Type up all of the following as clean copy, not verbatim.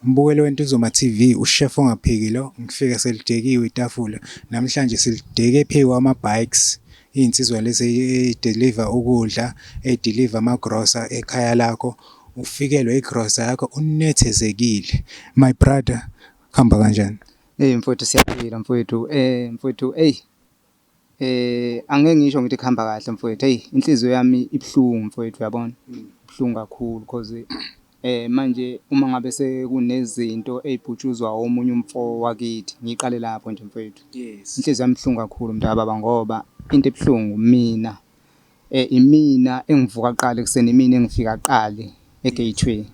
Mbukelo weNtuzuma TV, ushef ongaphiki lo, ngifike selidekiwe itafula. Namhlanje silideke phezu kwama-bikes, iy'nsizwa lezi ey'diliva ukudla, ey'diliva amagrosa ekhaya lakho. Ufikelwe igrosa yakho unethezekile. My brother, kuhamba kanjani? Mfowethu siyaphila mfowethu. Mfowethu, angeke ngisho ngithi kuhamba kahle mfowethu. Inhliziyo yami ibuhlungu mfowethu, uyabona? Ibuhlungu kakhulu because manje uma ngabe sekunezinto ey'bhutshuzwa omunye umfo wakithi, ngiqale lapho nje mfowethu. Yes. Inhliziyo yami ibuhlungu kakhulu mntakababa ngoba into ebuhlungu mina, imina engivuka kuqala ekuseni, imina engifika kuqala e-gateway.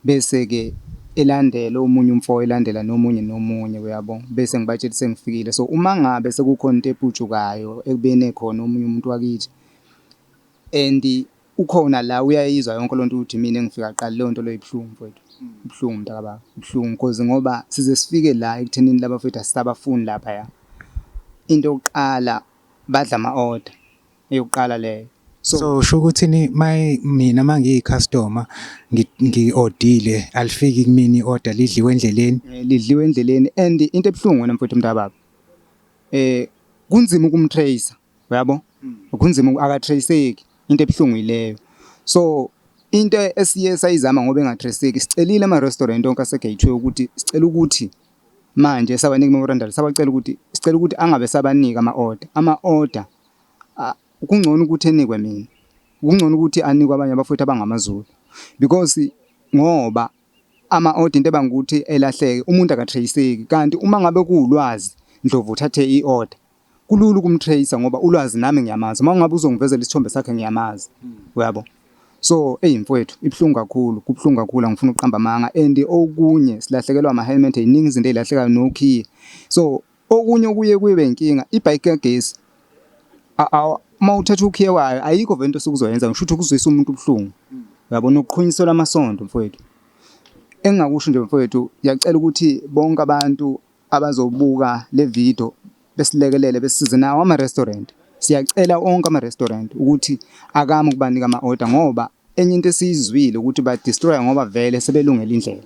Bese-ke elandela omunye umfo, elandela nomunye uyabo, bese ngibatshela sengifikile. So uma ngabe sekukhona into ebhujukayo ekubeni ekhona omunye umuntu wakithi and ukhona la uyayizwa yonke loo nto ukuthi mina engifika kuqala, leyo nto leyo ibuhlungu mfowethu. Ibuhlungu mntakababa, ibuhlungu cause ngoba size sifike la ekuthenini laba mfowethu asisabafuni laphaya. Into yokuqala badla ama-order, eyokuqala leyo. So usho ukuthi mina mangiyi-customer ngi-odile alifiki kumina i-order, lidliwe endleleni? Lidliwe endleleni and into ebuhlungu wena mfowethu mntakababa, kunzima ukumtracer, uyabo? Kunzima, akatraceki, into ebuhlungu yileyo. So into esiye sayizama ngoba engatraceki, sicelile ama-restaurant onke ase-Gateway ukuthi sicela ukuthi manje sabanika i-memorandum, sicela ukuthi angabe sabanika ama-order. Ama-order kungcono ukuthi enikwe mina, kungcono ukuthi anikwe abanye abafowethu abangamaZulu, because ngoba ama-order into ebanga ukuthi elahleke, umuntu akatraceki. Kanti uma ngabe kuwulwazi Ndlovu uthathe i-order, kulula ukumtracer ngoba ulwazi nami ngiyamazi. Uma ngabe uzongivezela isithombe sakhe ngiyamazi, uyabo? So mfowethu ibuhlungu kakhulu, kubuhlungu kakhulu, angifuni ukuqamba amanga. And okunye silahlekelwa ama-helmet, ey'ningi izinto ey'lahlekayo nokhiye. So okunye okuye kube inkinga, ibhayiki kagesi, uma uthatha ukhiye wayo ayikho vele into sokuzoyenza, ngisho ukuthi ukuzwisa umuntu ubuhlungu, uyabona? Ukuqhunyisela amasondo mfowethu. Engingakusho nje mfowethu, ngiyacela ukuthi bonke abantu abazobuka le video besilekelele, besisize nawo ama-restaurant. Siyacela onke ama-restaurant ukuthi akame ukubanika ama-order ngoba enye into esiyizwile ukuthi ba-destroya ngoba vele sebelungele indlela.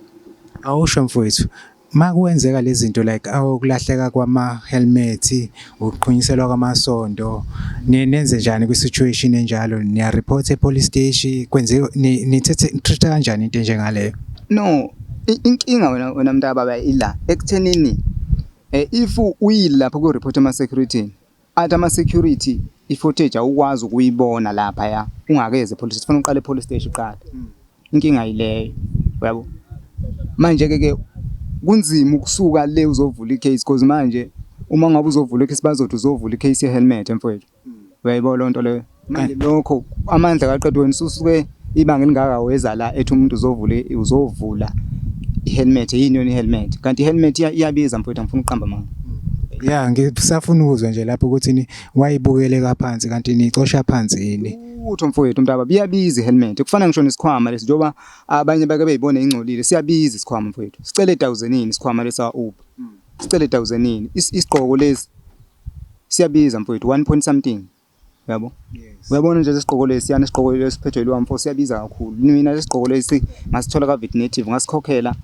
Awusho mfowethu, ma kuwenzeka lezi zinto like ukulahleka kwama-helmet, ukuqhunyiselwa kwamasondo, nenze njani kwi-situation enjalo? Niya-report e-police station? Kwenziwe nitreat-a kanjani into enjengaleyo? No, inkinga wena mntakababa ila ekuthenini if uyilapho ku-report ama-security, athi ama-security i-footage awukwazi ukuyibona laphaya ungakeze e-police, kufanele uqale e-police station uqala. Inkinga yileyo, uyabo? Manje-ke kunzima ukusuka le uzovula i-case because manje uma ngabe uzovula i-case bazothi uzovula i-case ye-helmet mfowethu. Uyayibona loo nto leyo? Manje lokho amandla kaqedwe wena usuke ibanga elingaka weza la ethi umuntu uzovula i-helmet, yini yona i-helmet? Kanti i-helmet iyabiza mfowethu, angifuni ukuqamba amanga. Ya, ngisafuna ukuzwa nje lapho ukuthi wayibukele kaphansi kanti nicosha phansi yini? Utho mfowethu mntakababa, iyabiza i-helmet. Kufana ngisho nesikhwama lesi, njengoba abanye bake beyibone ingcolile, siyabiza isikhwama mfowethu. Sicela 1,000 isikhwama lesa Uber. Sicela 1,000. Isigqoko lesi siyabiza mfowethu, 1 point something. Yabo? Yes. Uyabona nje lesigqoko lesi, yana isigqoko lesi siphethwe yilwa mfo, siyabiza kakhulu. Mina lesigqoko lesi ngasithola ka-Vet Native, ngasikhokhela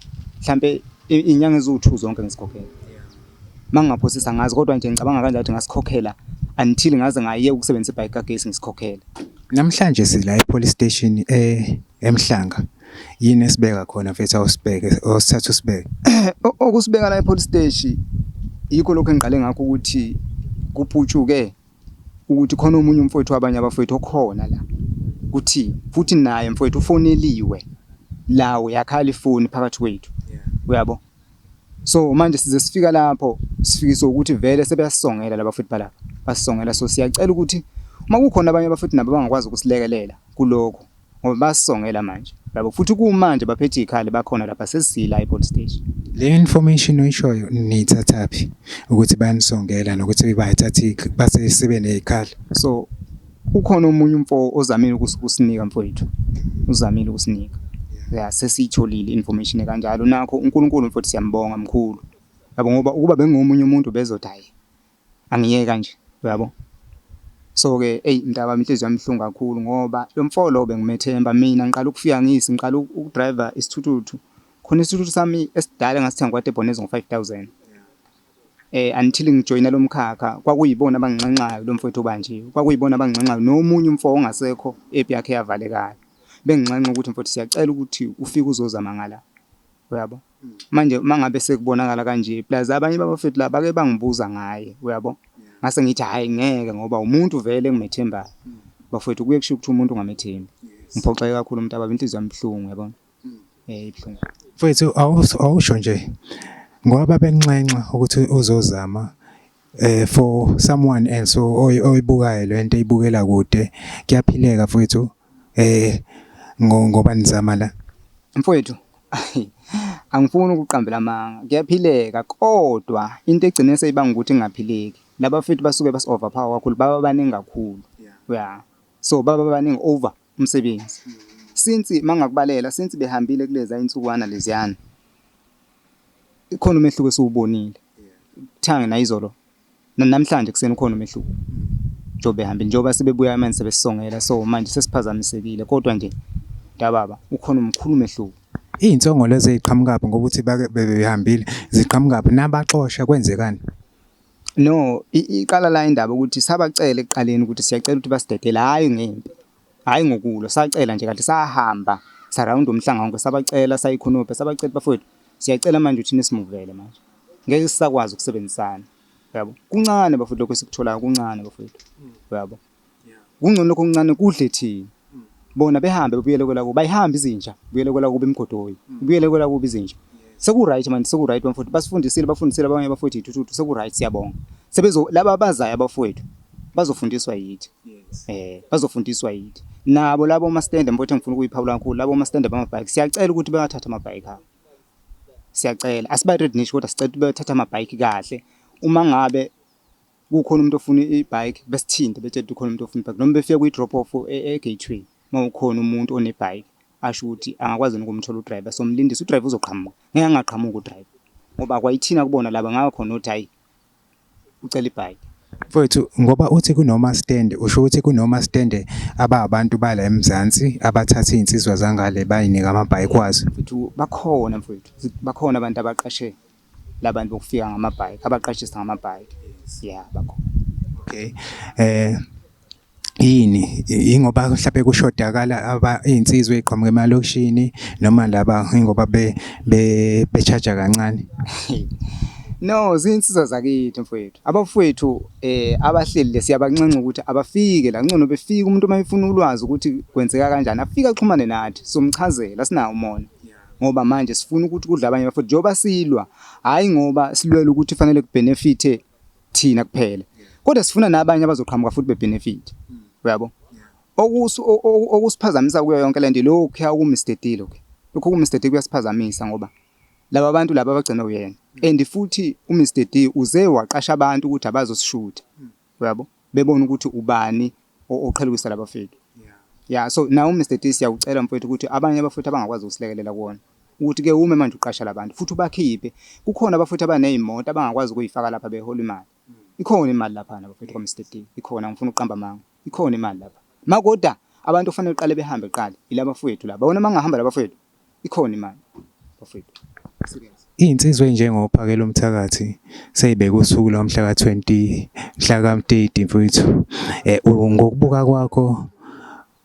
mhlambe inyanga eziwu-2 zonke ngisikhokhela. Mangingaphosisa ngazi kodwa nje ngicabanga kanje ukuthi ngasikhokhela until ngaze ngayeka ukusebenzisa ibhayiki kagesi ngisikhokhela. Namhlanje sila e-police station eMhlanga. Yini esibeka khona mfethu osithatha usibeke? Okusibeka la e-police station yikho lokho engiqale ngakho ukuthi kuphutshuke ukuthi khona omunye umfowethu wabanye abafowethu okhona la. Kuthi futhi naye mfowethu ufoneliwe lawo yakhala ifoni phakathi kwethu. Uyabo? So manje size sifika lapho sifikiswa ukuthi vele sebeyasongela laba futhi balapha. Basongela, so siyacela ukuthi uma kukhona abanye abafuthi nabo bangakwazi ukusilekelela kuloko ngoba basongela manje. Yabo? Futhi kumanje baphethe ikhali bakhona lapha sesila e-police station. Le information oyishoyo niyithathaphi ukuthi bayanisongela nokuthi bayithatha basebe nezikhali? So ukhona omunye umfo ozamile ukusinika mfowethu. Uzamile ukusinika. Ya sesiyitholile information kanjalo nakho uNkulunkulu mfowethu siyambonga mkhulu. Yabo ngoba ukuba bengomunye umuntu bezothi hayi angiyeka nje, uyabo? So ke mntaba inhliziyo yami ibuhlungu kakhulu ngoba lo mfo lo bengimethemba mina, ngiqala ukufika ngisi, ngiqala ukudriver isithuthuthu khona isithuthi sami esidala ngasithenga kwaDeboneza ngo-5,000 until ngijoyina lo mkhakha kwakuyibona abanginxenxayo lo mfowethu obanjiwe kwakuyibona abanginxenxayo nomunye umfo ongasekho epi yakhe yavalekayo benginxenxa ukuthi mfowethu siyacela ukuthi ufike uzozama ngala uyabo manje mangabe sekubonakala kanje plus abanye babafethu la bake bangibuza ngaye uyabo ngase ngithi hayi ngeke ngoba umuntu vele engimethembayo bafethu kuye kusho ukuthi umuntu ungamethembi ngiphoxeke kakhulu umuntu ababa inhliziyo yamhlungu yabona ibhlungu Mfowethu awusho nje ngoba benxenxa ukuthi uzozama for someone else oyibukayo lento eyibukela kude kuyaphileka mfowethu ngoba nizama la mfowethu angifuni ukuqambela amanga kuyaphileka kodwa into egcine seyibanga ukuthi ngingaphileki labafethu basuke bas overpower kakhulu baba baningi kakhulu so baba baningi over umsebenzi since mangakubalela since behambile kuleza insukwana leziyana ikhona umehluko esiwubonile thange nayizolo namhlanje kuseni ukhona umehluko njobe ehambile njoba sebebuya manje sebesisongela so manje sesiphazamisekile kodwa nje dababa ukhona umkhulu umehluko insongo lezi eziqhamukapi ngoba uthi behambile ziqhamukapi nabaxosha kwenzekani no iqala la indaba ukuthi sabacela ekuqaleni ukuthi siyacela ukuthi basidedele hayi ngempi hayi ngokulwa sacela nje kanti sahamba saround umhlanga wonke sabacela sayikhonophe sabacela bafowethu siyacela manje ukuthi nisimuvele manje ngeke sisakwazi ukusebenzisana yabo kuncane bafowethu lokho sikutholayo kuncane bafowethu yabo kungcono lokho kuncane kudle thina bona behambe bebuyele kwela kuba bayihamba izinja buyele kwela kuba imgodoyi buyele kwela kuba izinja seku right manje seku right bafowethu bafundisile abanye bafowethu ithuthu seku right siyabonga sebezo laba abazayo abafowethu bazofundiswa yithi bazofundiswa yithi nabo labo ama-stand mfowethu engifuna ukuyiphawula kakhulu labo ama-stand bama-bike siyacela ukuthi bayathatha ama-bike abo siyacela asiba-ready niche kodwa sicela ukuthi bayathatha ama-bike kahle uma ngabe kukhona umuntu ofuna i-bike besithinte bethethe ukhona umuntu ofuna i-bike noma befike kwi-drop off e-gateway mawukhona umuntu one-bike asho ukuthi angakwazi ukumthola udriver so mlindise udriver uzoqhamuka ngeke angaqhamuka udriver ngoba kwayithina kubona laba ngaka khona uthi hayi ucela ibhayiki mfowethu ngoba uthi kunoma stand usho ukuthi kunoma stand ababantu bala eMzansi abathatha izinsizwa zangale bayinika amabhayiki kwazi mfowethu bakhona mfowethu bakhona abantu abaqashe labantu bokufika ngamabhayiki abaqashisa ngamabhayiki bakhona okay yini ingoba mhlawumbe kushodakala izinsizwe eziqhamuka emalokishini noma laba ingoba becharge kancane no zinsizwa zakithi mfowethu abafowethu abahleli lesiyabancenca ukuthi abafike la ngcono befika umuntu mayifuna ulwazi ukuthi kwenzeka kanjani afika axhumane nathi somchazela sinawo umona ngoba manje sifuna ukuthi kudla abanye bafowethu njoba silwa hayi ngoba silwela ukuthi fanele kubenefite thina kuphela kodwa sifuna nabanye abazoqhamuka futhi bebenefit uyabo okusiphazamisa kuyo yonke lento lokho kuya ku Mr D lokho ku Mr D kuyasiphazamisa ngoba laba bantu laba abagcina uyena and futhi uMr D uze waqasha abantu ukuthi abazosishuta uyabo bebona ukuthi ubani oqhelukisa labafethu so now uMr D siyawucela mfowethu ukuthi abanye abafethu abangakwazi ukusilekelela kuona ukuthi ke ume manje uqasha labantu futhi ubakhiphe kukhona abafethu abanezimoto abangakwazi ukuyifaka lapha behola imali ikhona imali lapha nabafethu kaMr D ikhona ngifuna uqamba manga ikhona imali lapha makoda abantu kufanele uqale behambe eqala ilaba bafethu laba bona mangahamba laba bafethu ikhona imali bafethu izinsizwe njengophakela umthakathi seyibeka usuku lomhla ka20 mhla ka30 mfowethu ngokubuka kwakho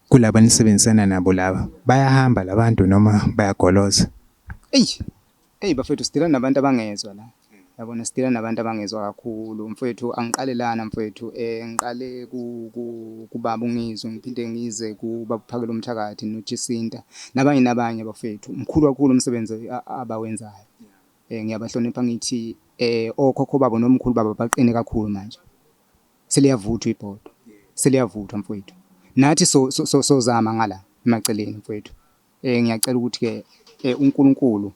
kulabo nisebenzisana nabo laba bayahamba labantu noma bayagoloza bafethu sidila nabantu abangezwa la yabona sidila nabantu abangezwa kakhulu mfowethu angiqalelana mfowethu ngiqale kubaba ungizwe ngiphinde ngize kubaphakela umthakathi noJesinta nabanye bafethu mkhulu kakhulu umsebenzi abawenzayo ngiyabahlonipha ngithi okhokho babo nomkhulu baba baqine kakhulu manje seliyavuthwa ibhodo seliyavuthwa mfowethu nathi sozama ngala emaceleni mfowethu ngiyacela ukuthi ke uNkulunkulu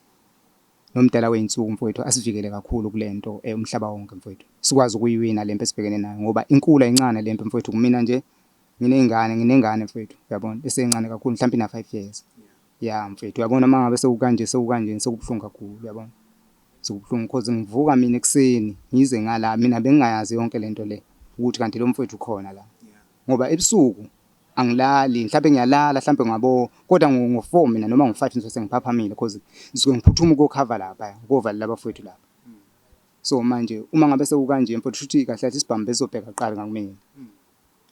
nomdala weinsuku mfowethu asivikele kakhulu kulento umhlaba wonke mfowethu sikwazi ukuyiwina lempe sibhekene nayo ngoba inkulu ayincane lempe mfowethu kumina nje nginengane mfowethu uyabona esencane kakhulu mhlawumbe na 5 years mfowethu uyabona mangabe sekukanje sekubhlungu kakhulu uyabona sokubhlungu because ngivuka mina ekseni ngize ngala mina bengingayazi yonke lento le ukuthi kanti lo mfowethu ukhona la ngoba ebusuku angilali mhlawumbe ngiyalala mhlawumbe ngabo kodwa ngo4 mina noma ngo5 ngisuke sengiphaphamile because ngisuke ngiphuthuma ukukhava lapha ngovalela abafowethu lapha. So manje uma ngabe sekukanje mfowethu shuthi kahle kahle isibhamu bezobheka kuqala ngakumina.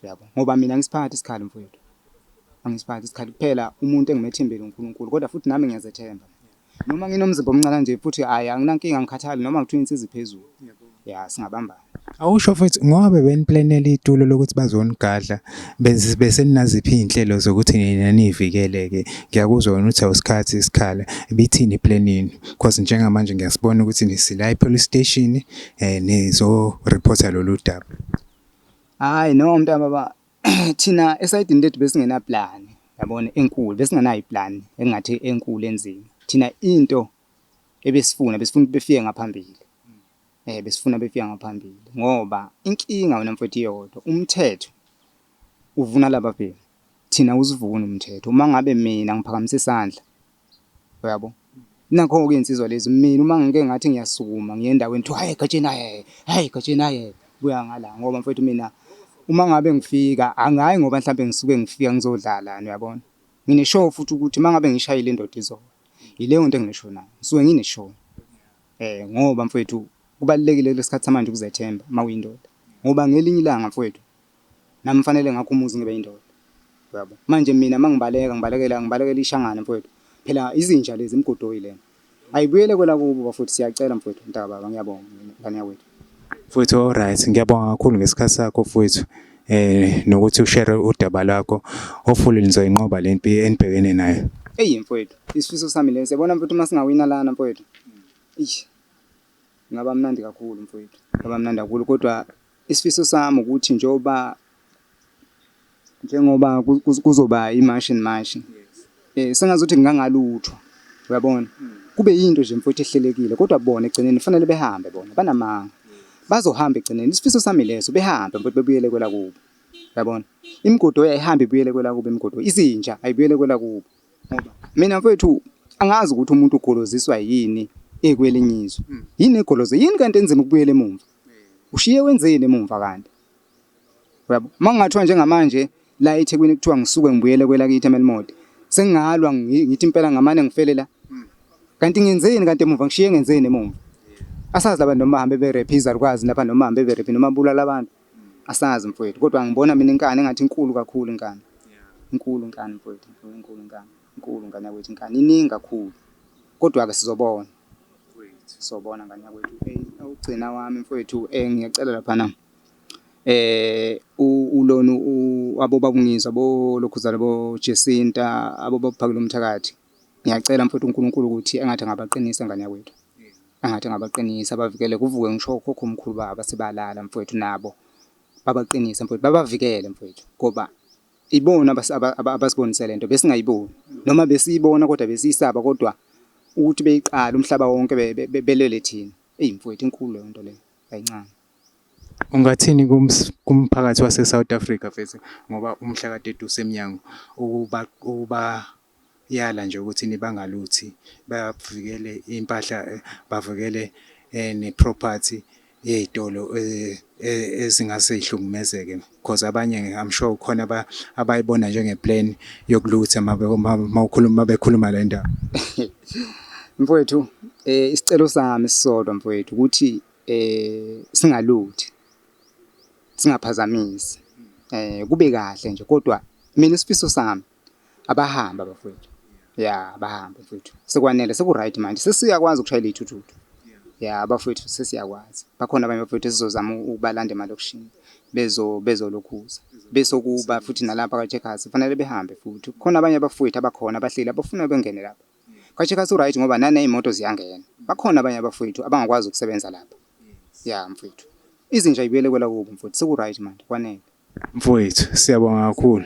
Yabo ngoba mina ngisiphatha isikhali mfowethu. Angisiphatha isikhali kuphela umuntu engimethembele uNkulunkulu kodwa futhi nami ngiyazethemba. Noma nginomzimba omncane nje futhi hayi anginankinga ngikhathali noma ngithiwa insizwe iphezulu. Ya singabambana. Awusho futhi ngoba beniplanela itulo lokuthi bazonigadla bese ninaziphi iy'nhlelo zokuthi nina niyivikeleke. Ngiyakuzwa wena uthi awusikhathi isikhala bithini iplanini because njengamanje ngiyasibona ukuthi nisila e-police station nizo-reporta lolu daba. Hayi no mntaba thina esayidini lethu besingena plan yabona enkulu besingenayo iplan engathi enkulu enzima. Thina into ebesifuna befike ngaphambili. Besifuna befika ngaphambili ngoba inkinga wena mfowethu iyodwa umthetho uvuna laba phela thina usivuna umthetho uma ngabe mina ngiphakamisa isandla uyabo nakho ke insizwa lezi mina uma ngike ngathi ngiyasukuma ngiye endaweni thi hayi gatshena buya ngala ngoba mfowethu mina uma ngabe ngifika angayi ngoba mhlawumbe ngisuke ngifika ngizodlala uyabona ngineshow futhi ukuthi uma ngabe ngishayile indoda izona yileyo nto engineshow nayo ngisuke ngineshow ngoba mfowethu kubalekile lesikhathi samanje ukuzethemba mawuyindoda ngoba ngelinye ilanga mfowethu nami fanele ngakho umuzi ngibe yindoda yabo manje mina ngibalekela ishangana mfowethu phela izinja lezi imgodoyi lena ayibuyele kwela kubo bafowethu siyacela mfowethu mntaka baba ngiyabonga ngane yakwethu Mfowethu alright ngiyabonga kakhulu ngesikhathi sakho mfowethu nokuthi ushare udaba lwakho hopefully nizoyinqoba le mpi enibhekene nayo. Mfowethu isifiso sami leso yabona mfowethu uma singawina lana mfowethu ngaba mnandi kakhulu mfowethu ngaba mnandi kakhulu kodwa isifiso sami ukuthi njengoba kuzoba imash sengazuthi ngingangalutho uyabona kube yinto nje mfowethu ehlelekile kodwa bona egcineni fanele behambe bona banamanga bazohamba egcineni isifiso sami leso behambe mfowethu bebuyele kwela kubo uyabona imgodo yayihambe ibuyele kwela kubo imgodo izinja ayibuyele kwela kubo ngoba mina mfowethu angazi ukuthi umuntu ugoloziswa yini ekwelinye izwe yini egoloze yini kanti enzima ukubuyela emuva ushiye wenzeni emuva kanti uyabo mangathiwa njengamanje la eThekwini kuthiwa ngisuke ngibuyele kwela kithi eMelmode sengalwa ngithi impela ngamane ngifele la kanti ngenzeni kanti emuva ngishiye ngenzeni emuva asazi labantu noma bahambe berephisa ukwazi lapha noma bahambe berephi noma bulala abantu asazi mfowethu kodwa ngibona mina inkani engathi inkulu kakhulu inkani inkulu inkani mfowethu inkulu ngane yakwethu inkani iningi kakhulu kodwa ke sizobona ngane yakwethu ugcina wami mfowethu ngiyacela lapha na ulonu abobabungizwa bolokhuza labo Jacinta abobaphakela umthakathi ngiyacela mfowethu uNkulunkulu ukuthi engathi ngabaqinisa ngane yakwethu engathi ngabaqinisa bavikele kuvuke ngisho khokho omkhulu baba sebalala mfowethu nabo babaqinisa mfowethu babavikele mfowethu ngoba ibona abasibonisele lento besingayiboni noma besiyibona kodwa besiyisaba kodwa ukuthi beyiqala umhlaba wonke belele thina mfowethu inkulu leyo nto leyo ayincane. Ungathini kumphakathi wase-South Africa futhi ngoba umhla kade usemnyango ukuba yala nje ukuthi nibangaluthi bavikele impahla bavikele ne-property yezitolo ezingase ihlukumezeke because abanye I'm sure khona abayibona njengeplan yokulutha uma bekhuluma le ndaba. Mfowethu isicelo sami sisodwa mfowethu ukuthi singaluthi singaphazamisi kube kahle nje kodwa mina isifiso sami abahamba bafowethu abahamba mfowethu sekwanele seku-right manje sesiyakwazi ukushayela iy'thuthuthi abafowethu sesiyakwazi bakhona abanye bafowethu esizozama ukubalanda emalokishini bezolokhuza besokuba futhi nalapha kwaCheckers fanele behambe futhi khona abanye abafowethu abakhona abahleli abafuna bengene lapha kwaCheckers u-right ngoba naney'moto ziyangena bakhona abanye abafowethu abangakwazi ukusebenza lapha mfowethu izinja ibuyele kwela kubo mfowethu seku-right manje kwanele Mfowethu siyabonga kakhulu.